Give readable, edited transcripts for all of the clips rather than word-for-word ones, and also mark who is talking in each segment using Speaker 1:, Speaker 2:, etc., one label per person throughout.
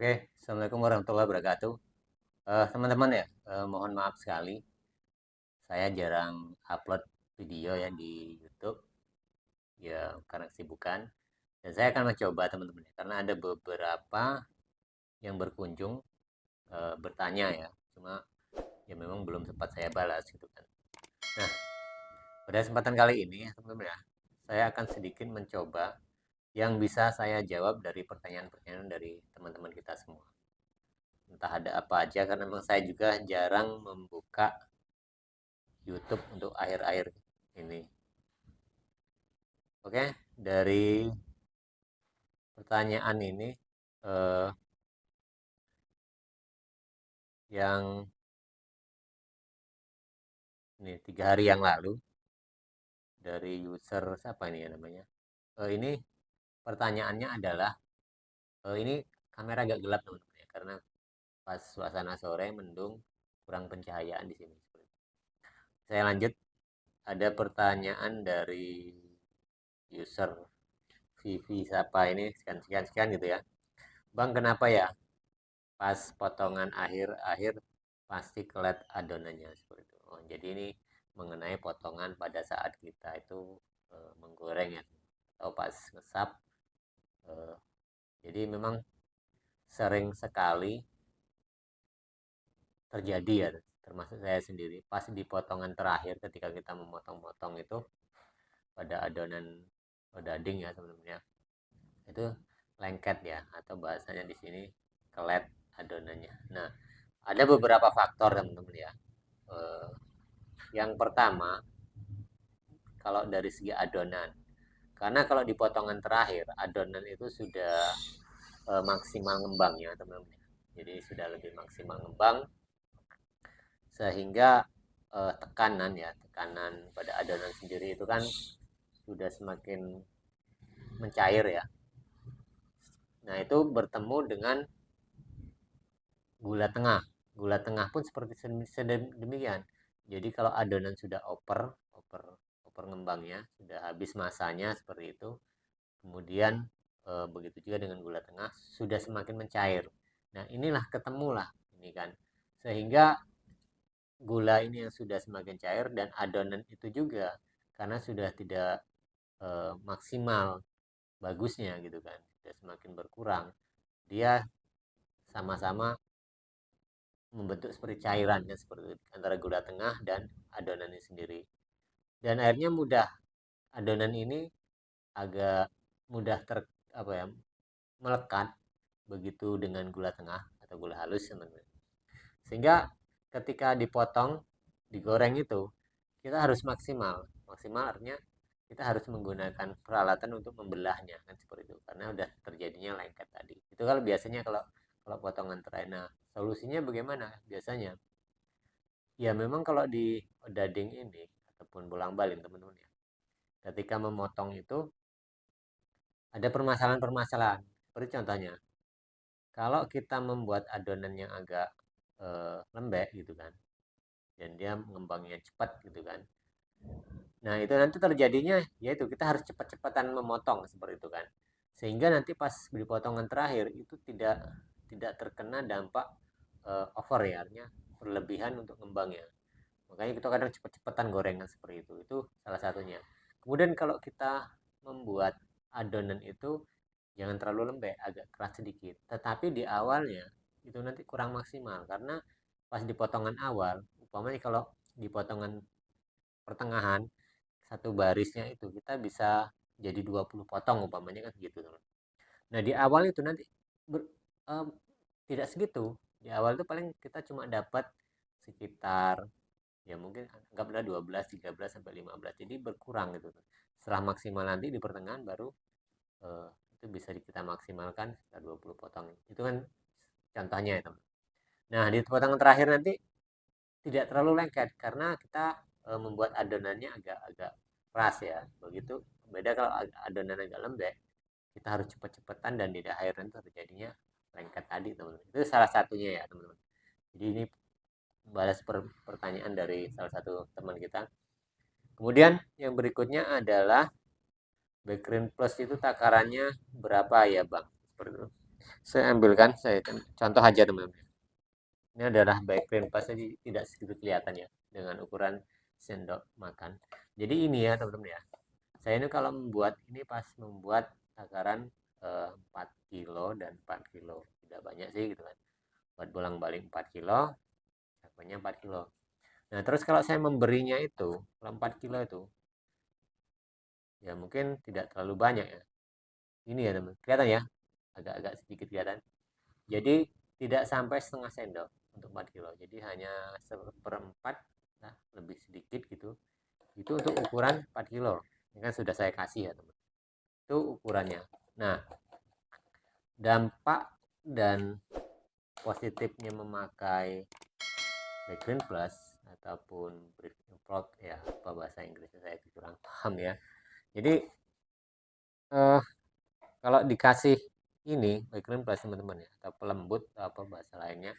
Speaker 1: Oke, Assalamualaikum warahmatullahi wabarakatuh. Teman-teman ya, mohon maaf sekali, saya jarang upload video ya di YouTube, ya karena kesibukan. Dan saya akan mencoba teman-teman ya, karena ada beberapa yang berkunjung bertanya ya, cuma ya memang belum sempat saya balas gitu kan. Nah, pada kesempatan kali ini ya teman-teman ya, saya akan sedikit mencoba yang bisa saya jawab dari pertanyaan-pertanyaan dari teman-teman kita semua. Entah ada apa aja, karena memang saya juga jarang membuka YouTube untuk akhir-akhir ini. Oke, dari pertanyaan ini eh, yang ini 3 hari yang lalu dari user siapa ini ya namanya? Ini pertanyaannya adalah ini kamera agak gelap teman-teman ya, karena pas suasana sore mendung kurang pencahayaan di sini. Saya lanjut, ada pertanyaan dari user Vivi siapa ini sekian sekian sekian gitu ya. Bang, kenapa ya pas potongan akhir-akhir pasti kelet adonannya seperti itu. Oh, jadi ini mengenai potongan pada saat kita itu menggoreng ya, atau pas ngesap. eh, jadi memang sering sekali terjadi ya, termasuk saya sendiri. Pas di potongan terakhir ketika kita memotong-potong itu pada adonan daging ya teman-teman ya, itu lengket ya, atau bahasanya di sini kelet adonannya. Nah, ada beberapa faktor teman-teman ya. Eh, yang pertama, kalau dari segi adonan, karena kalau di potongan terakhir adonan itu sudah maksimal ngembangnya teman-teman, jadi sudah lebih maksimal ngembang, sehingga tekanan pada adonan sendiri itu kan sudah semakin mencair ya. Nah, itu bertemu dengan gula tengah pun seperti demikian. Jadi kalau adonan sudah oper ngembangnya, sudah habis masanya seperti itu, kemudian begitu juga dengan gula tengah sudah semakin mencair. Nah, inilah ketemulah ini kan. Sehingga gula ini yang sudah semakin cair dan adonan itu juga karena sudah tidak maksimal bagusnya gitu kan. Sudah semakin berkurang. Dia sama-sama membentuk seperti cairan kan, seperti itu, antara gula tengah dan adonan ini sendiri. Dan akhirnya mudah, adonan ini agak mudah apa ya, melekat begitu dengan gula tengah atau gula halus teman-teman. Sehingga ketika dipotong, digoreng itu, kita harus maksimal. Maksimal artinya kita harus menggunakan peralatan untuk membelahnya kan seperti itu, karena udah terjadinya lengket tadi. Itu kalau biasanya kalau kalau potongan terakhir. Nah, solusinya bagaimana biasanya? Ya memang kalau di daging ini ataupun bolang-balik teman-teman ya, ketika memotong itu ada permasalahan-permasalahan. Seperti contohnya, kalau kita membuat adonan yang agak lembek gitu kan, dan dia mengembangnya cepat gitu kan. Nah, itu nanti terjadinya yaitu kita harus cepat-cepatan memotong seperti itu kan. Sehingga nanti pas di potongan terakhir itu tidak terkena dampak over ya, artinya berlebihan untuk ngembangnya. Makanya kita kadang cepet-cepetan gorengan seperti itu. Itu salah satunya. Kemudian kalau kita membuat adonan itu jangan terlalu lembek, agak keras sedikit. Tetapi di awalnya itu nanti kurang maksimal karena pas di potongan awal, umpamanya kalau di potongan pertengahan satu barisnya itu kita bisa jadi 20 potong umpamanya kan gitu teman. Nah, di awal itu nanti ber, em, tidak segitu. Di awal itu paling kita cuma dapat sekitar, ya mungkin anggaplah 12, 13 sampai 15. Jadi berkurang gitu. Setelah maksimal nanti di pertengahan baru eh, itu bisa kita maksimalkan sekitar 20 potong. Itu kan contohnya ya, teman. Nah, di potongan terakhir nanti tidak terlalu lengket karena kita membuat adonannya agak-agak keras ya. Begitu beda kalau adonan agak lembek, kita harus cepat-cepatan dan di akhir nanti terjadinya lengket tadi, teman-teman. Itu salah satunya ya, teman-teman. Jadi ini balas pertanyaan dari salah satu teman kita. Kemudian yang berikutnya adalah background plus itu takarannya berapa ya bang? Seperti itu. Saya ambilkan, saya contoh aja teman-teman. Ini adalah background pas jadi tidak sedikit kelihatan ya dengan ukuran sendok makan. Jadi ini ya teman-teman ya. Saya ini kalau membuat ini pas membuat takaran 4 kilo dan 4 kilo. Tidak banyak sih gitu kan. Buat bolang-balik 4 kilo, capeknya 4 kilo. Nah, terus kalau saya memberinya itu, kalau 4 kilo itu, ya mungkin tidak terlalu banyak ya. Ini ya teman, kelihatan ya? Agak-agak sedikit kelihatan. Jadi tidak sampai setengah sendok untuk 4 kilo. Jadi hanya seperempat, nah, lebih sedikit gitu. Itu untuk ukuran 4 kilo. Ini kan sudah saya kasih ya teman. Itu ukurannya. Nah, dampak dan positifnya memakai background plus ataupun brief import ya, apa bahasa Inggrisnya saya kurang paham ya. Jadi eh, kalau dikasih ini background plus teman-teman ya, atau pelembut atau apa bahasa lainnya,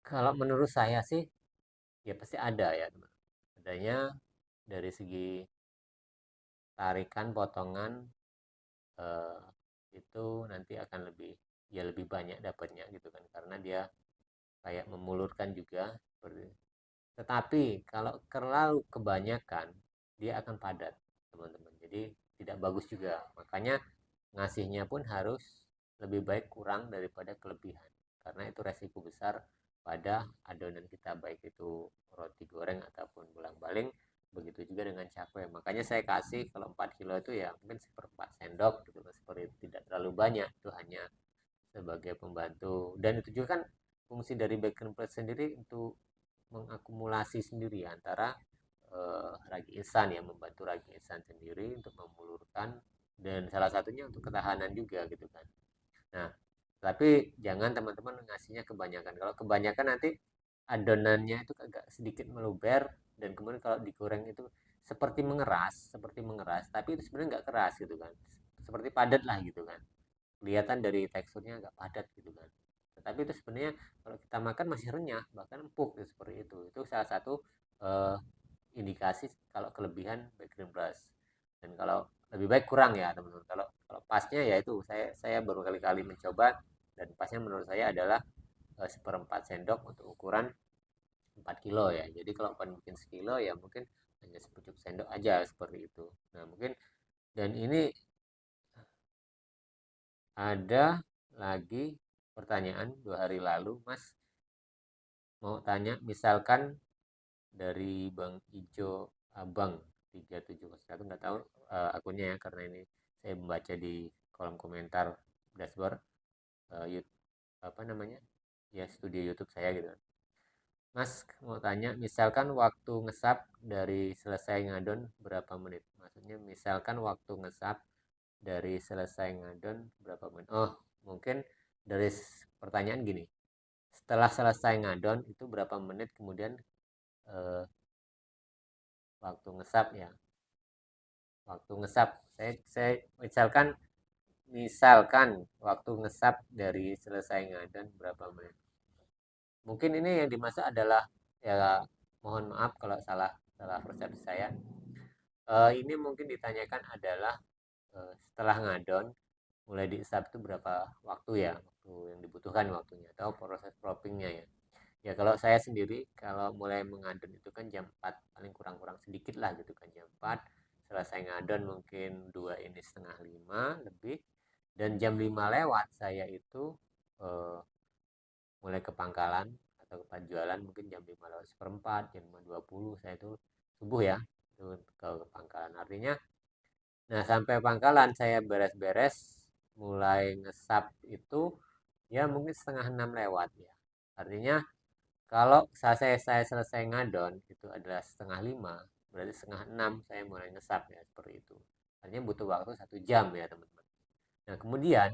Speaker 1: kalau menurut saya sih ya pasti ada ya teman. Adanya dari segi tarikan potongan eh, itu nanti akan lebih banyak dapatnya gitu kan, karena dia kayak memulurkan juga seperti. Tetapi kalau terlalu kebanyakan dia akan padat teman-teman, jadi tidak bagus juga. Makanya ngasihnya pun harus lebih baik kurang daripada kelebihan, karena itu resiko besar pada adonan kita, baik itu roti goreng ataupun bolang-baling. Begitu juga dengan cakwe. Makanya saya kasih kalau 4 kilo itu ya mungkin seperempat sendok gitu, seperti itu, tidak terlalu banyak, itu hanya sebagai pembantu. Dan itu juga kan fungsi dari baking plate sendiri untuk mengakumulasi sendiri antara ragi instan ya, membantu ragi instan sendiri untuk memulurkan, dan salah satunya untuk ketahanan juga gitu kan. Nah, tapi jangan teman-teman ngasihnya kebanyakan. Kalau kebanyakan nanti adonannya itu agak sedikit meluber, dan kemudian kalau digoreng itu seperti mengeras, tapi itu sebenarnya nggak keras gitu kan. Seperti padat lah gitu kan. Kelihatan dari teksturnya agak padat gitu kan. Tetapi itu sebenarnya kalau kita makan masih renyah, bahkan empuk gitu, seperti itu. Itu salah satu eh, indikasi kalau kelebihan background brush. Dan kalau lebih baik kurang ya teman-teman. Kalau kalau pasnya ya itu saya baru kali-kali mencoba, dan pasnya menurut saya adalah seperempat sendok untuk ukuran 4 kilo ya. Jadi kalau pan bikin sekilo ya mungkin hanya sepucuk sendok aja seperti itu. Nah mungkin, dan ini ada lagi pertanyaan 2 hari lalu Mas mau tanya, misalkan dari Bang Ijo Abang 3701, nggak tahu akunnya ya, karena ini saya membaca di kolom komentar dashboard YouTube, apa namanya ya, studio YouTube saya gitu. Mas mau tanya, misalkan waktu ngesap dari selesai ngadon berapa menit? Maksudnya misalkan waktu ngesap dari selesai ngadon berapa menit? Oh, mungkin dari pertanyaan gini. Setelah selesai ngadon itu berapa menit kemudian eh, waktu ngesap ya? Waktu ngesap, saya misalkan waktu ngesap dari selesai ngadon berapa menit? Mungkin ini yang dimaksud adalah, ya mohon maaf kalau salah salah persepsi saya. Ini mungkin ditanyakan adalah setelah ngadon mulai diisap itu berapa waktu ya, waktu yang dibutuhkan waktunya atau proses proppingnya ya. Ya kalau saya sendiri kalau mulai mengadon itu kan jam 4, paling kurang-kurang sedikit lah gitu kan, jam 4 selesai ngadon mungkin 2 ini setengah 5 lebih, dan jam 5 lewat saya itu eh, mulai ke pangkalan atau ke penjualan mungkin jam 5 lewat seperempat, jam 5.20 saya itu subuh ya, itu ke pangkalan. Artinya, nah sampai pangkalan saya beres-beres mulai ngesap itu ya mungkin setengah 6 lewat ya. Artinya kalau saya selesai ngadon itu adalah setengah 5, berarti setengah 6 saya mulai ngesap ya, seperti itu. Artinya butuh waktu 1 jam ya teman-teman. Nah kemudian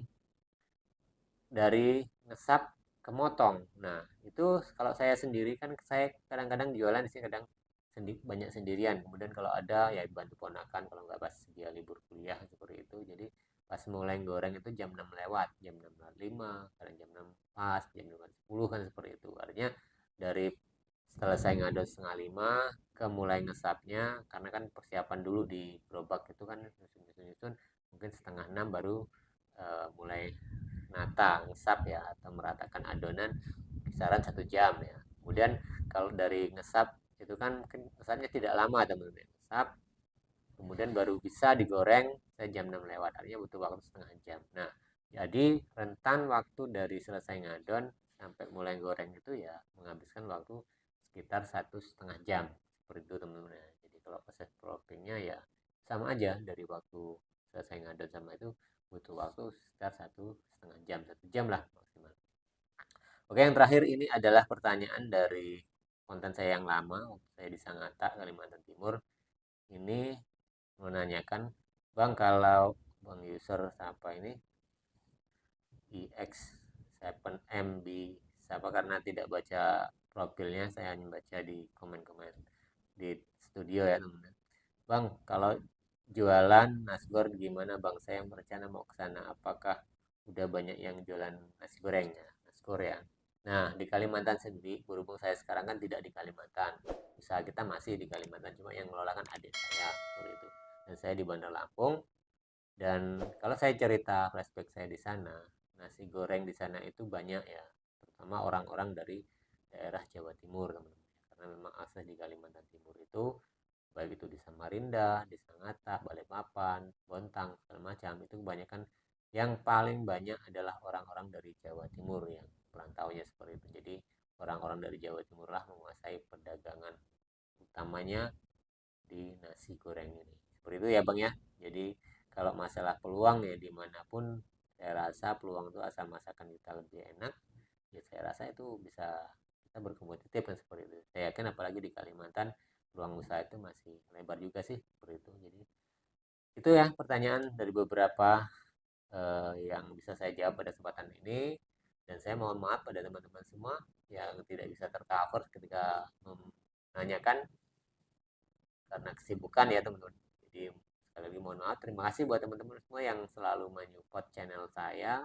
Speaker 1: dari ngesap ke motong. Nah, itu kalau saya sendiri kan, saya kadang-kadang jualan di sini kadang banyak sendirian. Kemudian kalau ada ya bantu ponakan, kalau nggak pas dia libur kuliah seperti itu. Jadi pas mulai goreng itu jam 6 lewat, jam 6.05, kadang jam 6 pas, jam 6.10 kan seperti itu. Artinya dari selesai ngadon setengah 5 ke mulai ngesapnya, karena kan persiapan dulu di gerobak itu kan nyusun-nyusun, mungkin setengah 6 baru mulai nata, ngesap ya, atau meratakan adonan kisaran 1 jam ya. Kemudian kalau dari ngesap itu kan ngesapnya tidak lama teman-teman. Ngesap kemudian baru bisa digoreng jam 6 lewat, artinya butuh waktu setengah jam. Nah, jadi rentan waktu dari selesai ngadon sampai mulai goreng itu ya menghabiskan waktu sekitar 1,5 jam seperti itu teman-teman. Jadi kalau proses proppingnya ya sama aja, dari waktu selesai ngadon sama itu butuh waktu sekitar 1,5 jam, 1 jam lah maksimal. Oke, yang terakhir ini adalah pertanyaan dari konten saya yang lama waktu saya di Sangatta, Kalimantan Timur. Ini menanyakan, Bang, kalau Bang user siapa ini EX7MB siapa, karena tidak baca profilnya, saya hanya baca di komen-komen di studio ya teman-teman. Bang, kalau jualan nasgor gimana Bang? Saya berencana mau ke sana. Apakah udah banyak yang jualan nasi gorengnya, nasgor ya? Nah, di Kalimantan sendiri, berhubung saya sekarang kan tidak di Kalimantan. Usaha kita masih di Kalimantan, cuma yang mengelola kan adik saya, seperti itu. Dan saya di Bandar Lampung. Dan kalau saya cerita flashback saya di sana, nasi goreng di sana itu banyak ya, terutama orang-orang dari daerah Jawa Timur, teman-teman. Karena memang asli di Kalimantan Timur itu, baik itu di Samarinda, di Sangatta, Balikpapan, Bontang, segala macam, itu kebanyakan yang paling banyak adalah orang-orang dari Jawa Timur yang perantaunya seperti itu. Jadi orang-orang dari Jawa Timur lah menguasai perdagangan utamanya di nasi goreng ini. Seperti itu ya Bang ya. Jadi kalau masalah peluang ya dimanapun, saya rasa peluang itu asal masakan kita lebih enak, ya saya rasa itu bisa kita berkompetitif kan seperti itu. Saya yakin apalagi di Kalimantan peluang usaha itu masih lebar juga sih seperti itu. Jadi itu ya pertanyaan dari beberapa yang bisa saya jawab pada kesempatan ini, dan saya mohon maaf pada teman-teman semua yang tidak bisa tercover ketika menanyakan karena kesibukan ya teman-teman. Jadi sekali lagi mohon maaf. Terima kasih buat teman-teman semua yang selalu menyupport channel saya,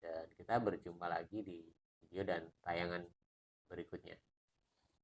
Speaker 1: dan kita berjumpa lagi di video dan tayangan berikutnya.